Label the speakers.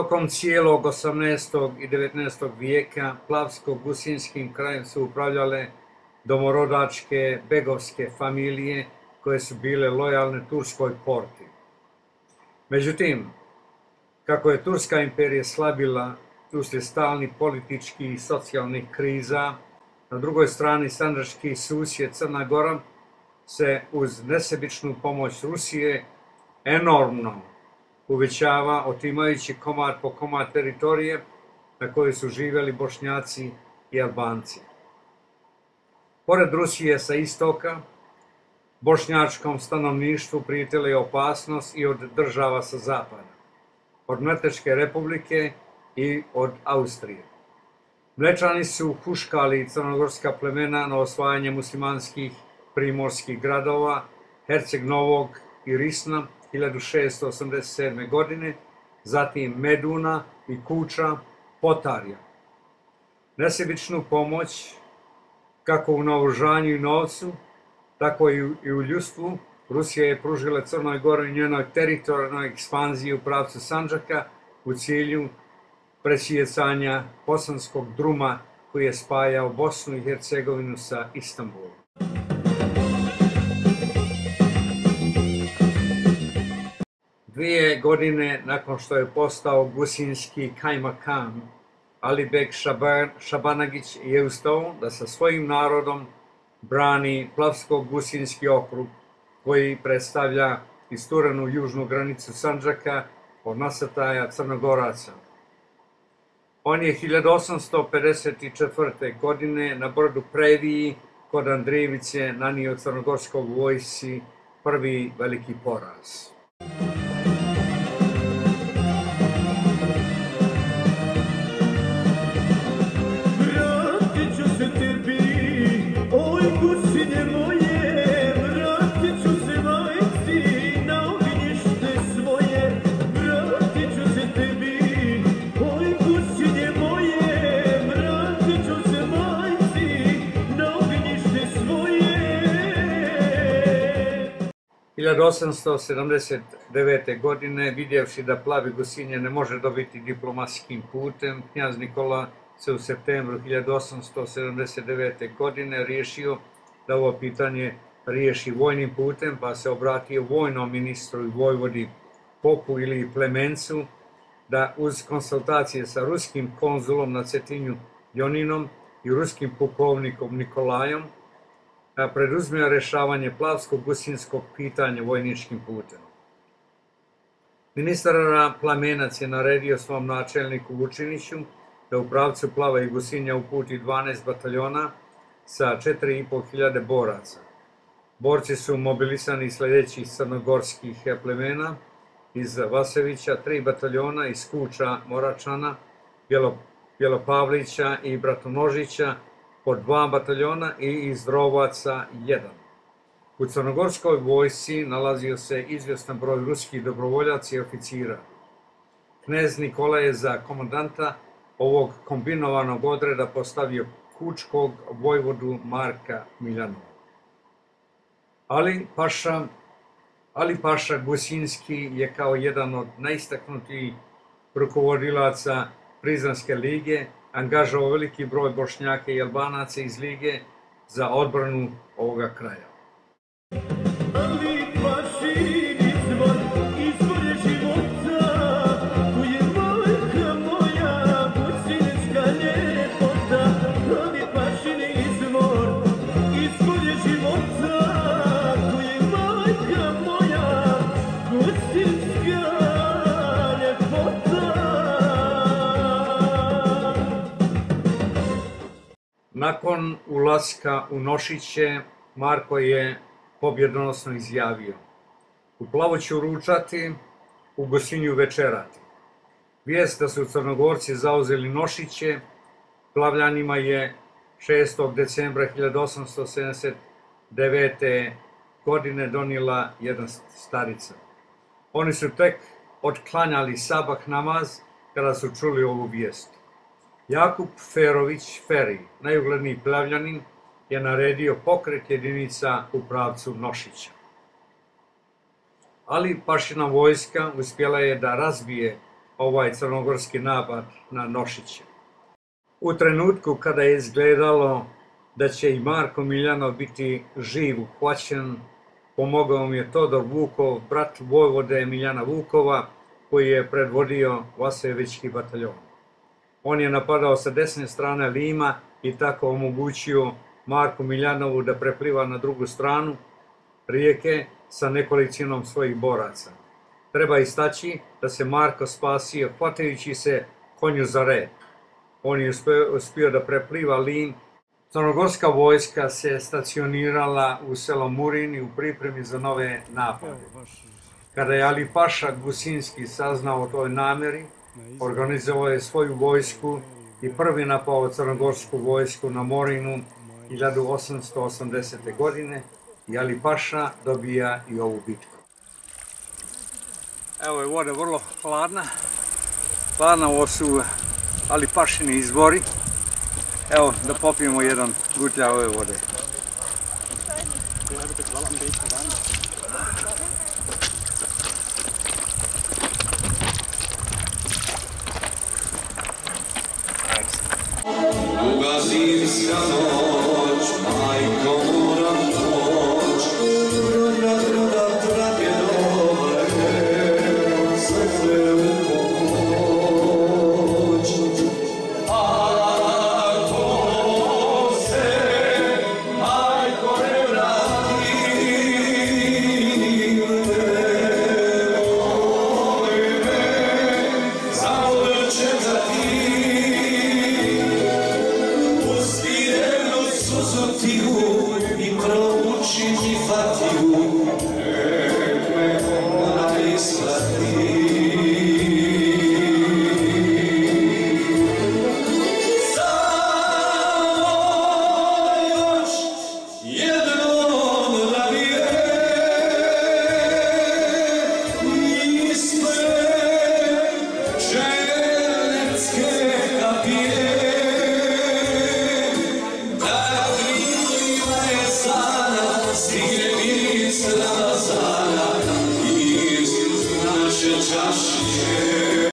Speaker 1: Tokom cijelog 18. i 19. vijeka Plavsko-Gusinskim krajem su upravljale domorodačke begovske familije koje su bile lojalne turskoj porti. Međutim, kako je Turska imperija slabila uslijed stalnih političkih i socijalnih kriza, na drugoj strani sandžački susjed Crna Gora se uz nesebičnu pomoć Rusije enormno uvećava, otimajući komad po komad teritorije na kojoj su živjeli Bošnjaci i Albanci. Pored Rusije sa istoka, bošnjačkom stanovništvu prijetila je opasnost i od država sa zapada, od Mletečke republike i od Austrije. Mlečani su huškali crnogorska plemena na osvajanje muslimanskih primorskih gradova Herceg Novog i Risna 1687. godine, zatim Meduna i Kuča, Potarja. Nesebičnu pomoć, kako u naoružanju i novcu, tako i u ljudstvu, Rusija je pružila Crnoj Gori i njenoj teritorijalnoj ekspanziji u pravcu Sandžaka u cilju presijecanja bosanskog druma koji je spajao Bosnu i Hercegovinu sa Istanbulom. Dvije godine nakon što je postao gusinski kajmakam, Alibek Šabanagić je ustao da sa svojim narodom brani Plavsko-Gusinski okrug koji predstavlja isturenu južnu granicu Sandžaka od nasrtaja Crnogoraca. On je 1854. godine na brdu Previji kod Andrijevice nanio crnogorskog vojsci prvi veliki poraz. U 1879. godine, vidjevši da Plavi Gusinje ne može dobiti diplomatskim putem, knjaz Nikola se u septembru 1879. godine riješio da ovo pitanje riješi vojnim putem, pa se obratio vojnom ministru i vojvodi Popu ili Plemencu da uz konsultacije sa ruskim konzulom na Cetinju Joninom i ruskim pukovnikom Nikolajom preduzme rješavanje plavsko-gusinskog pitanja vojničkim putem. Ministar Plamenac je naredio svom načelniku Vučiniću da u pravcu Plava i Gusinja uputi 12 bataljona sa 4.500 boraca. Borci su mobilisani iz sljedećih crnogorskih plemena: iz Vasevića 3 bataljona, iz Kuča, Moračana, Bjelopavlića i Bratonožića po 2 bataljona i iz Drovaca 1. U crnogorskoj vojsci nalazio se izvjestan broj ruskih dobrovoljaca i oficira. Knez Nikola je za komandanta ovog kombinovanog odreda postavio kučkog vojvodu Marka Miljanova. Ali Paša Gusinski je kao jedan od najistaknutijih rukovodilaca Prizrenske lige angažovao veliki broj Bošnjaka i Albanaca iz lige za odbranu ovoga kraja. Nakon ulaska u Nošiće, Marko je pobjedonosno izjavio: "U Plavu ću ručati, u Gusinju večerati." Vijest da su Crnogorci zauzeli Nošiće Plavljanima je 6. decembra 1879. godine donijela jedna starica. Oni su tek otklanjali sabah namaz kada su čuli ovu vijest. Jakub Ferović Feri, najugledniji Plavljanin, je naredio pokret jedinica u pravcu Nošića. Ali Pašina vojska uspjela je da razbije ovaj crnogorski napad na Nošiće. U trenutku kada je izgledalo da će i Marko Miljanov biti živ uhvaćen, pomogao mi je Todor Vukov, brat vojvode Miljana Vukova, koji je predvodio Vasejevički bataljon. On je napadao sa desne strane Lima i tako omogućio Marku Miljanovu da prepliva na drugu stranu rijeke sa nekolicinom svojih boraca. Treba istaći da se Marko spasio hvatajući se konju za rep. On je uspio da prepliva Lim. Crnogorska vojska se stacionirala u selo Murin u pripremi za nove napade. Kada je Ali Paša Gusinski saznao o toj namjeri, organizovao je svoju vojsku i prvi napao crnogorsku vojsku na Morinu 1880. godine i Ali Paša dobija i ovu bitku. Evo je voda vrlo hladna. Ovo su Ali Pašini izvori. Evo da popijemo jedan gutlja ove vode.
Speaker 2: Duga zimska noć, majko moram poć, drage dobre, srce u pomoć. Ako se, majko ne vrati, nemoj me, zavrćem za ti. I prouči mi Fatiju, nek me ona isplati. Samo još jednom da mi je ispe černecke kapije. Stigne mi slazana iz naše čaše.